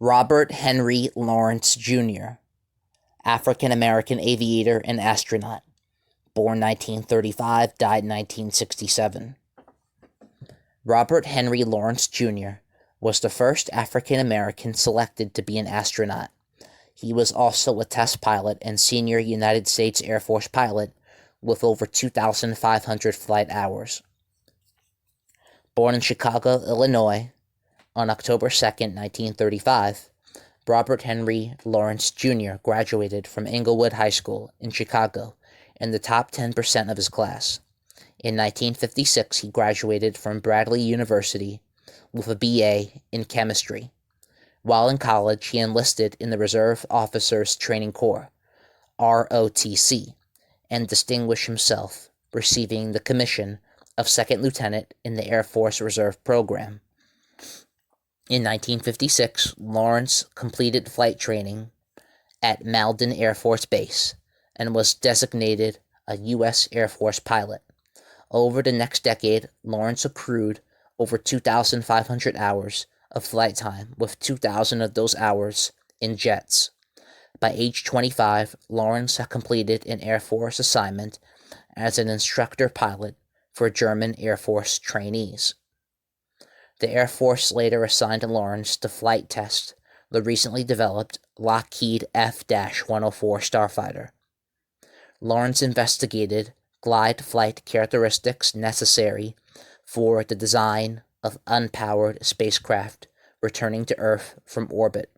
Robert Henry Lawrence, Jr., African-American aviator and astronaut, born 1935, died 1967. Robert Henry Lawrence, Jr. was the first African-American selected to be an astronaut. He was also a test pilot and senior United States Air Force pilot with over 2,500 flight hours. Born in Chicago, Illinois, on October 2nd, 1935, Robert Henry Lawrence, Jr. graduated from Englewood High School in Chicago in the top 10% of his class. In 1956, he graduated from Bradley University with a BA in chemistry. While in college, he enlisted in the Reserve Officers Training Corps, ROTC, and distinguished himself, receiving the commission of second lieutenant in the Air Force Reserve Program. In 1956, Lawrence completed flight training at Malden Air Force Base and was designated a U.S. Air Force pilot. Over the next decade, Lawrence accrued over 2,500 hours of flight time, with 2,000 of those hours in jets. By age 25, Lawrence had completed an Air Force assignment as an instructor pilot for German Air Force trainees. The Air Force later assigned Lawrence to flight test the recently developed Lockheed F-104 starfighter. Lawrence investigated glide flight characteristics necessary for the design of unpowered spacecraft returning to Earth from orbit.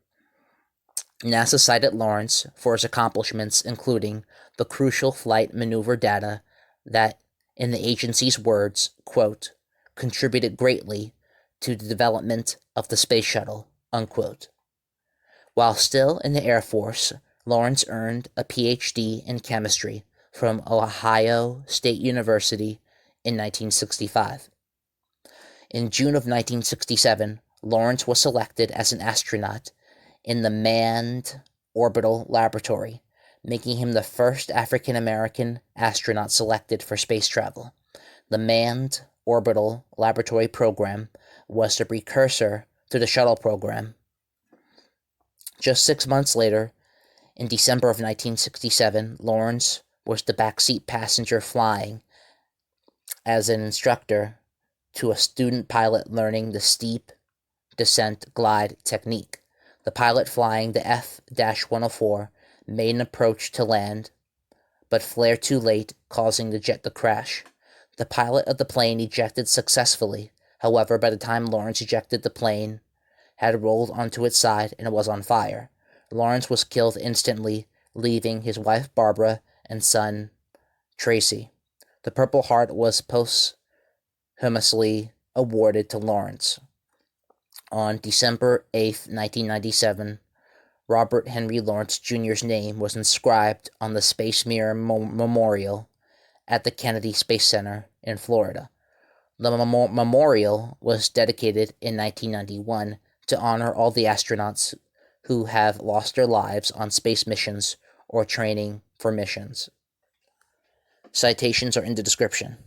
NASA cited Lawrence for his accomplishments, including the crucial flight maneuver data that, in the agency's words, quote, contributed greatly to the development of the space shuttle, unquote. While still in the Air Force, Lawrence earned a Ph.D. in chemistry from Ohio State University in 1965. In June of 1967, Lawrence was selected as an astronaut in the Manned Orbital Laboratory, making him the first African-American astronaut selected for space travel. The Manned Orbital Laboratory program was the precursor to the shuttle program. Just 6 months later, in December of 1967, Lawrence was the backseat passenger flying as an instructor to a student pilot learning the steep descent glide technique. The pilot flying the F-104 made an approach to land, but flared too late, causing the jet to crash. The pilot of the plane ejected successfully. However, by the time Lawrence ejected, the plane had rolled onto its side and was on fire. Lawrence was killed instantly, leaving his wife Barbara and son Tracy. The Purple Heart was posthumously awarded to Lawrence. On December 8, 1997, Robert Henry Lawrence Jr.'s name was inscribed on the Space Mirror Memorial at the Kennedy Space Center in Florida. The memorial was dedicated in 1991 to honor all the astronauts who have lost their lives on space missions or training for missions. Citations are in the description.